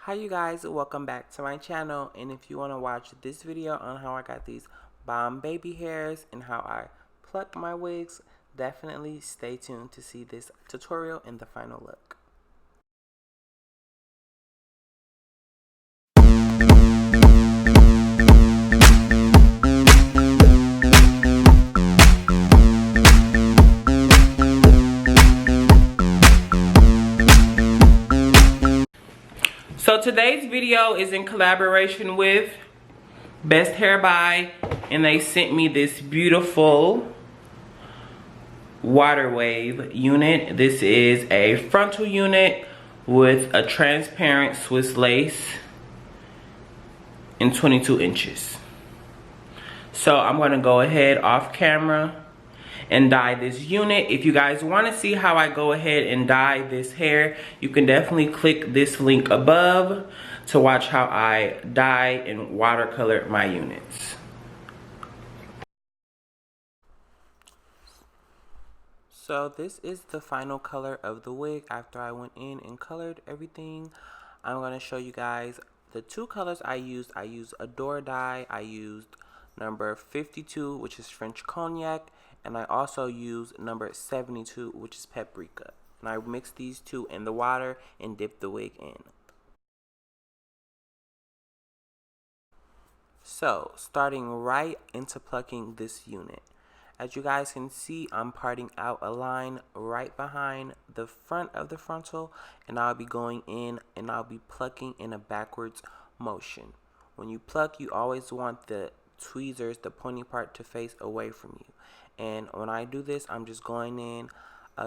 Hi you guys, welcome back to my channel, and if you want to watch this video on how I got these bomb baby hairs and how I pluck my wigs, definitely stay tuned to see this tutorial and the final look. So today's video is in collaboration with BestHairBuy, and they sent me this beautiful water wave unit. This is a frontal unit with a transparent Swiss lace in 22 inches. So I'm gonna go ahead off camera and dye this unit. If you guys want to see how I go ahead and dye this hair, you can definitely click this link above to watch how I dye and watercolor my units. So this is the final color of the wig after I went in and colored everything. I'm going to show you guys the two colors I used. I used Adore dye. I used number 52, which is French Cognac, and I also used number 72, which is Paprika. And I mixed these two in the water and dipped the wig in. So, starting right into plucking this unit. As you guys can see, I'm parting out a line right behind the front of the frontal, and I'll be going in and I'll be plucking in a backwards motion. When you pluck, you always want the tweezers, the pointy part, to face away from you. And when I do this, I'm just going in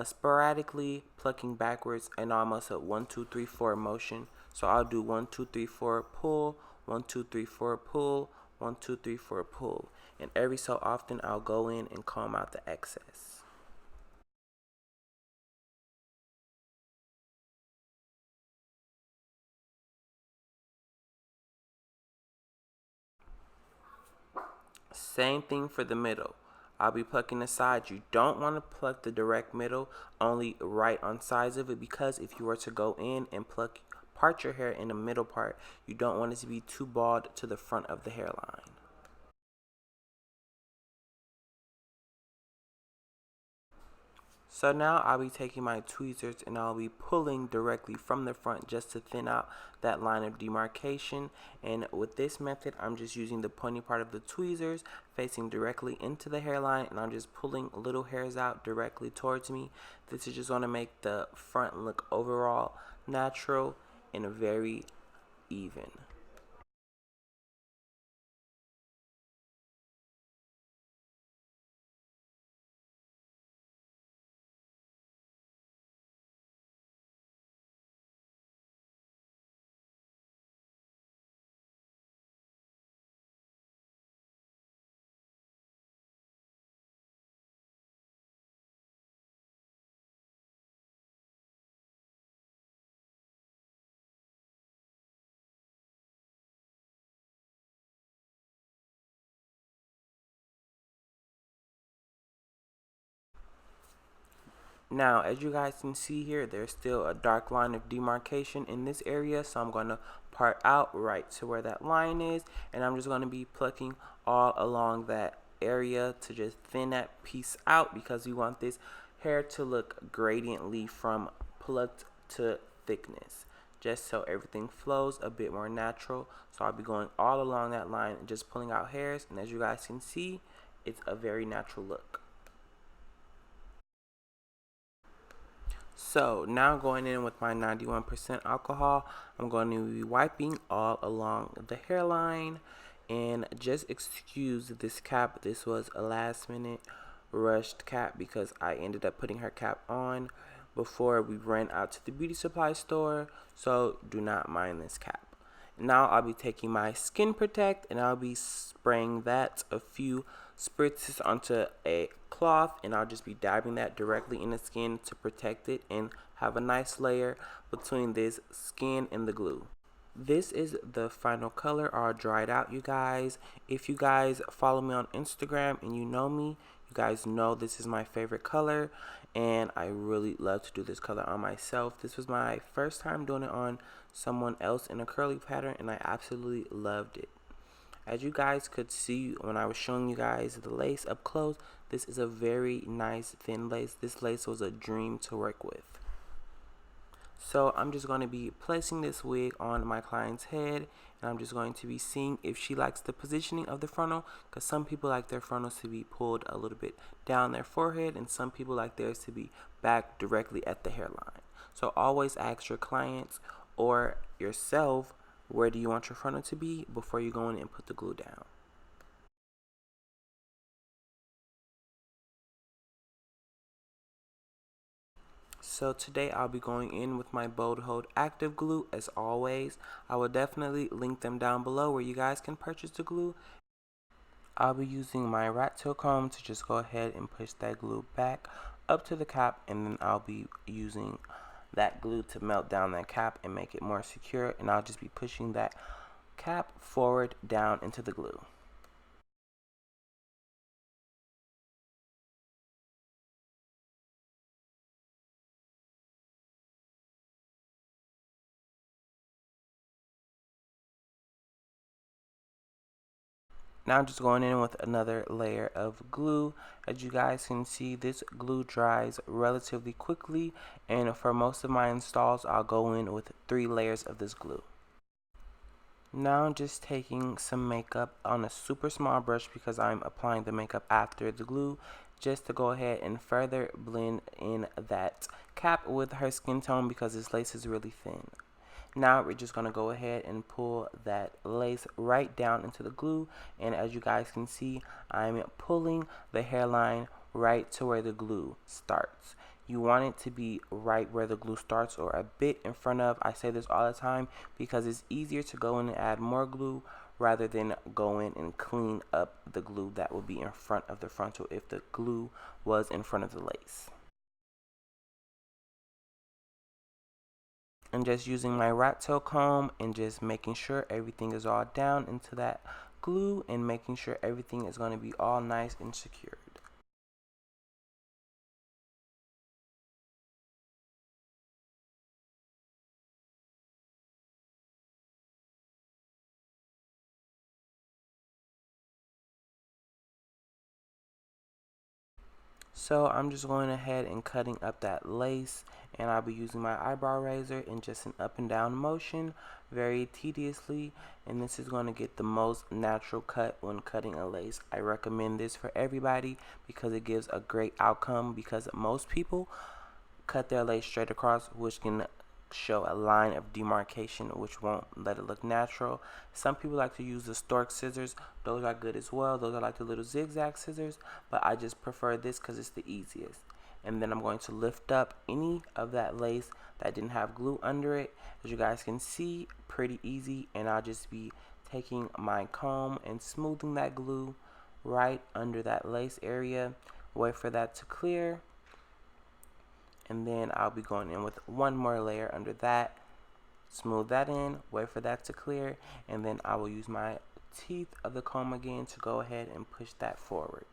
sporadically plucking backwards and almost a 1, 2, 3, 4 motion. So I'll do 1, 2, 3, 4 pull, 1, 2, 3, 4 pull, 1, 2, 3, 4 pull. And every so often I'll go in and comb out the excess. Same thing for the middle. I'll be plucking the sides. You don't want to pluck the direct middle, only right on sides of it, because if you were to go in and part your hair in the middle part, you don't want it to be too bald to the front of the hairline. So now I'll be taking my tweezers and I'll be pulling directly from the front just to thin out that line of demarcation. And with this method, I'm just using the pointy part of the tweezers facing directly into the hairline, and I'm just pulling little hairs out directly towards me. This is just going to make the front look overall natural and very even. Now, as you guys can see here, there's still a dark line of demarcation in this area, so I'm going to part out right to where that line is, and I'm just going to be plucking all along that area to just thin that piece out, because we want this hair to look gradiently from plucked to thickness, just so everything flows a bit more natural. So I'll be going all along that line and just pulling out hairs, and as you guys can see, it's a very natural look. So now going in with my 91% alcohol, I'm going to be wiping all along the hairline. And just excuse this cap. This was a last minute rushed cap because I ended up putting her cap on before we ran out to the beauty supply store. So do not mind this cap. Now I'll be taking my Skin Protect and I'll be spraying that a few spritzes onto a cloth, and I'll just be dabbing that directly in the skin to protect it and have a nice layer between this skin and the glue. This is the final color, all dried out, you guys. If you guys follow me on Instagram and you know me, you guys know this is my favorite color, and I really love to do this color on myself. This was my first time doing it on someone else in a curly pattern, and I absolutely loved it. As you guys could see when I was showing you guys the lace up close, this is a very nice thin lace. This lace was a dream to work with. So I'm just going to be placing this wig on my client's head, and I'm just going to be seeing if she likes the positioning of the frontal, because some people like their frontals to be pulled a little bit down their forehead, and some people like theirs to be back directly at the hairline. So always ask your clients or yourself, where do you want your frontal to be before you go in and put the glue down. So today I'll be going in with my Bold Hold Active Glue as always. I will definitely link them down below where you guys can purchase the glue. I'll be using my rat tail comb to just go ahead and push that glue back up to the cap, and then I'll be using that glue to melt down that cap and make it more secure, and I'll just be pushing that cap forward down into the glue. Now I'm just going in with another layer of glue. As you guys can see, this glue dries relatively quickly, and for most of my installs I'll go in with 3 layers of this glue. Now I'm just taking some makeup on a super small brush because I'm applying the makeup after the glue, just to go ahead and further blend in that cap with her skin tone because this lace is really thin. Now we're just going to go ahead and pull that lace right down into the glue, and as you guys can see, I'm pulling the hairline right to where the glue starts. You want it to be right where the glue starts or a bit in front of. I say this all the time because it's easier to go in and add more glue rather than go in and clean up the glue that will be in front of the frontal if the glue was in front of the lace. And just using my rat tail comb and just making sure everything is all down into that glue and making sure everything is going to be all nice and secured. So I'm just going ahead and cutting up that lace, and I'll be using my eyebrow razor in just an up and down motion very tediously, and this is going to get the most natural cut when cutting a lace. I recommend this for everybody because it gives a great outcome, because most people cut their lace straight across, which can show a line of demarcation which won't let it look natural. Some people like to use the stork scissors. Those are good as well. Those are like the little zigzag scissors, but I just prefer this because it's the easiest. And then I'm going to lift up any of that lace that didn't have glue under it. As you guys can see, pretty easy, and I'll just be taking my comb and smoothing that glue right under that lace area. Wait for that to clear, and then I'll be going in with one more layer under that, smooth that in, wait for that to clear, and then I will use my teeth of the comb again to go ahead and push that forward.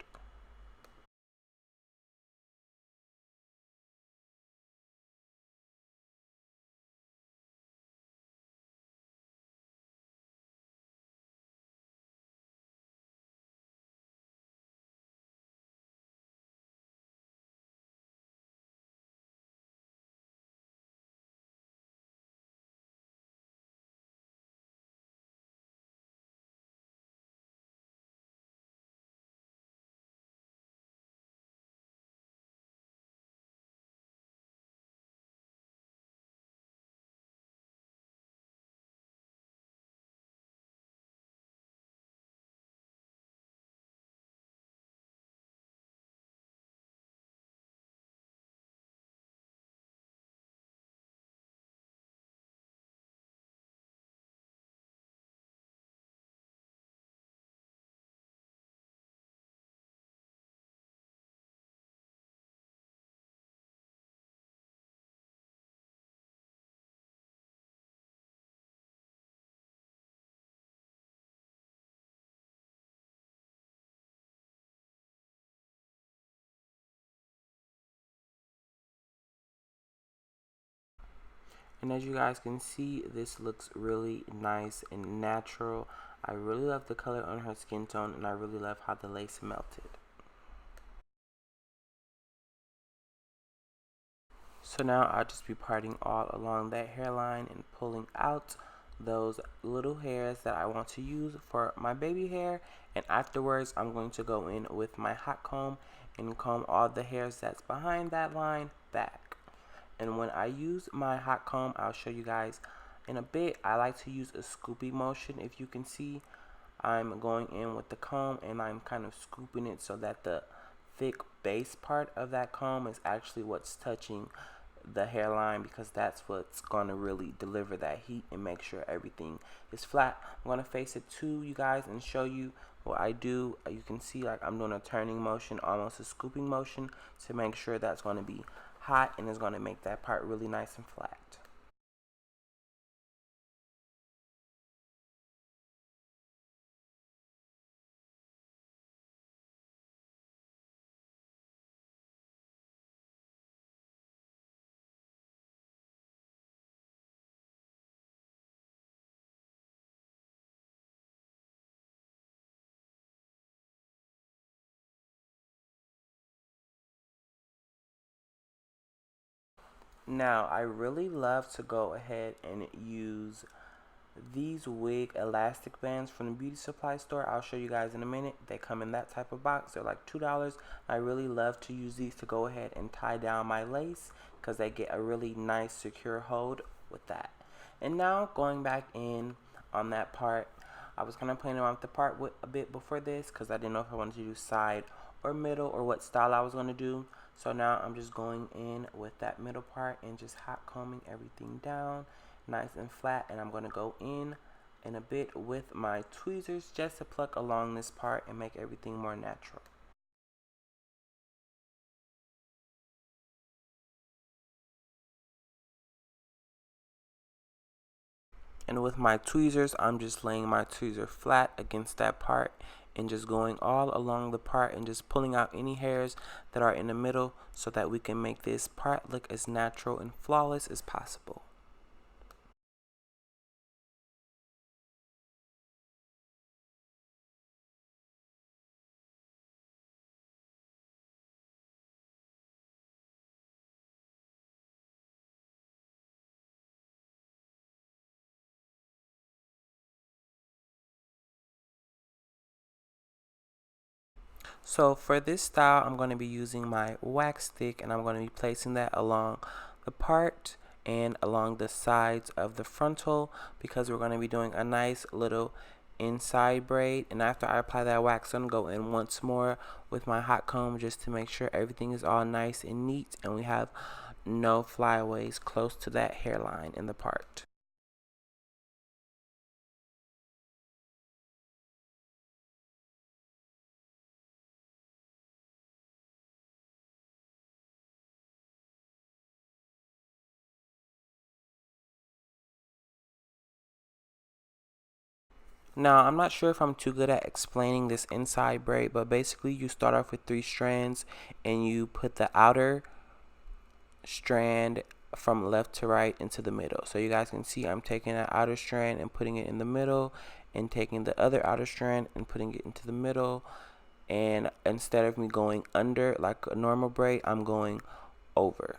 And as you guys can see, this looks really nice and natural. I really love the color on her skin tone, and I really love how the lace melted. So now I'll just be parting all along that hairline and pulling out those little hairs that I want to use for my baby hair. And afterwards, I'm going to go in with my hot comb and comb all the hairs that's behind that line back. And when I use my hot comb, I'll show you guys in a bit. I like to use a scoopy motion. If you can see, I'm going in with the comb and I'm kind of scooping it so that the thick base part of that comb is actually what's touching the hairline, because that's what's going to really deliver that heat and make sure everything is flat. I'm going to face it to you guys and show you what I do. You can see like I'm doing a turning motion, almost a scooping motion, to make sure that's going to be hot and is going to make that part really nice and flat. Now, I really love to go ahead and use these wig elastic bands from the beauty supply store. I'll show you guys in a minute. They come in that type of box. They're like $2. I really love to use these to go ahead and tie down my lace, because they get a really nice secure hold with that. And now going back in on that part, I was kind of playing around with the part a bit before this, because I didn't know if I wanted to do side or middle or what style I was going to do. So now I'm just going in with that middle part and just hot combing everything down nice and flat. And I'm going to go in a bit with my tweezers just to pluck along this part and make everything more natural. And with my tweezers, I'm just laying my tweezer flat against that part and just going all along the part and just pulling out any hairs that are in the middle so that we can make this part look as natural and flawless as possible. So for this style, I'm going to be using my wax stick, and I'm going to be placing that along the part and along the sides of the frontal, because we're going to be doing a nice little inside braid. And after I apply that wax, I'm going to go in once more with my hot comb just to make sure everything is all nice and neat and we have no flyaways close to that hairline in the part. Now, I'm not sure if I'm too good at explaining this inside braid, but basically you start off with 3 strands and you put the outer strand from left to right into the middle. So you guys can see I'm taking that outer strand and putting it in the middle, and taking the other outer strand and putting it into the middle. And instead of me going under like a normal braid, I'm going over.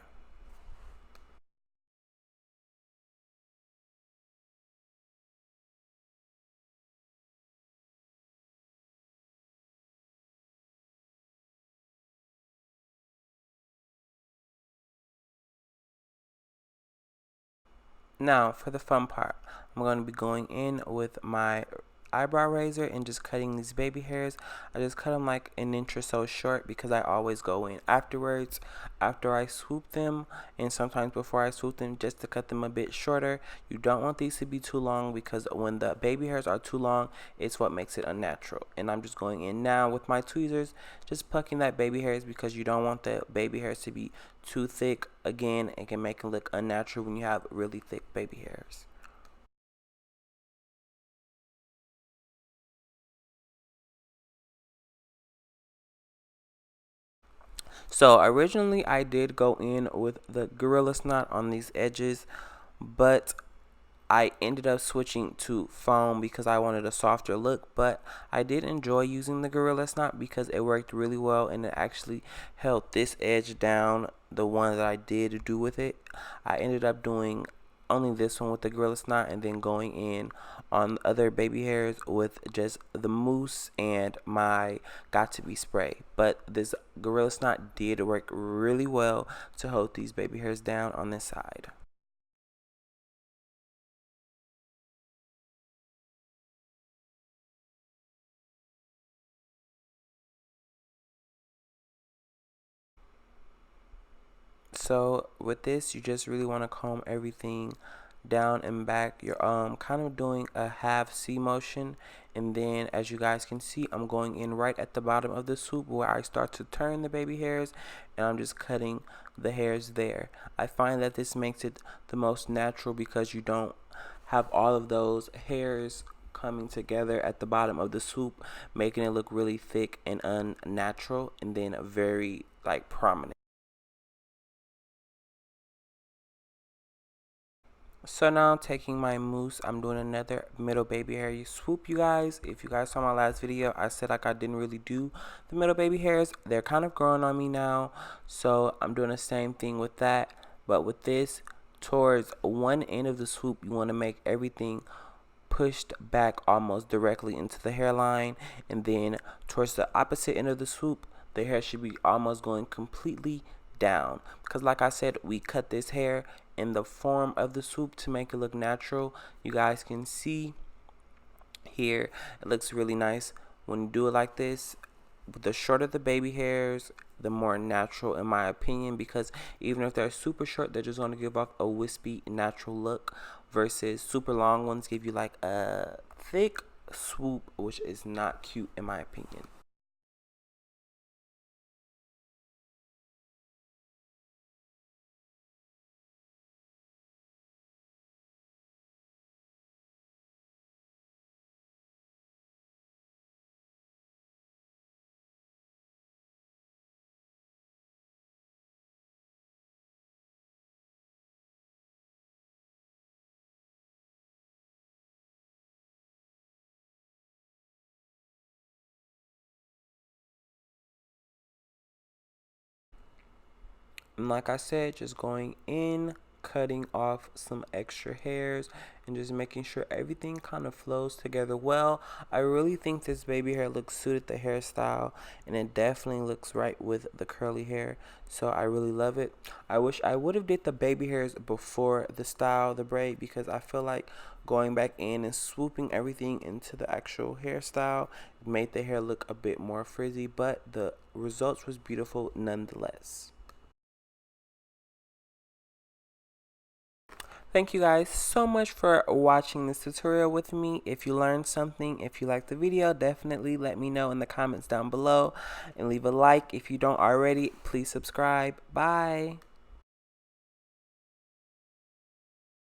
Now for the fun part, I'm going to be going in with my eyebrow razor and just cutting these baby hairs. I just cut them like an inch or so short, because I always go in afterwards after I swoop them, and sometimes before I swoop them, just to cut them a bit shorter. You don't want these to be too long, because when the baby hairs are too long, it's what makes it unnatural. And I'm just going in now with my tweezers, just plucking that baby hairs, because you don't want the baby hairs to be too thick. Again, it can make it look unnatural when you have really thick baby hairs. So originally I did go in with the gorilla knot on these edges, but I ended up switching to foam because I wanted a softer look, but I did enjoy using the Gorilla Knot because it worked really well and it actually held this edge down, the one that I did do with it. I ended up doing only this one with the Gorilla Knot and then going in on other baby hairs with just the mousse and my Got To Be spray. But this Gorilla Knot did work really well to hold these baby hairs down on this side. So with this, you just really want to comb everything down and back. You're kind of doing a half C motion, and then as you guys can see, I'm going in right at the bottom of the swoop where I start to turn the baby hairs, and I'm just cutting the hairs there. I find that this makes it the most natural because you don't have all of those hairs coming together at the bottom of the swoop, making it look really thick and unnatural, and then very like prominent. So now I'm taking my mousse, I'm doing another middle baby hair swoop, you guys. If you guys saw my last video, I said like I didn't really do the middle baby hairs. They're kind of growing on me now, so I'm doing the same thing with that. But with this, towards one end of the swoop, you want to make everything pushed back almost directly into the hairline, and then towards the opposite end of the swoop, the hair should be almost going completely down, because like I said, we cut this hair in the form of the swoop to make it look natural. You guys can see here it looks really nice when you do it like this. The shorter the baby hairs, the more natural in my opinion, because even if they're super short, they're just going to give off a wispy natural look, versus super long ones give you like a thick swoop, which is not cute in my opinion. And like I said, just going in, cutting off some extra hairs, and just making sure everything kind of flows together well. I really think this baby hair looks suited the hairstyle, and it definitely looks right with the curly hair. So I really love it. I wish I would have did the baby hairs before the style, the braid, because I feel like going back in and swooping everything into the actual hairstyle made the hair look a bit more frizzy, but the results was beautiful nonetheless. Thank you guys so much for watching this tutorial with me. If you learned something, if you liked the video, definitely let me know in the comments down below, and leave a like. If you don't already, please subscribe. Bye.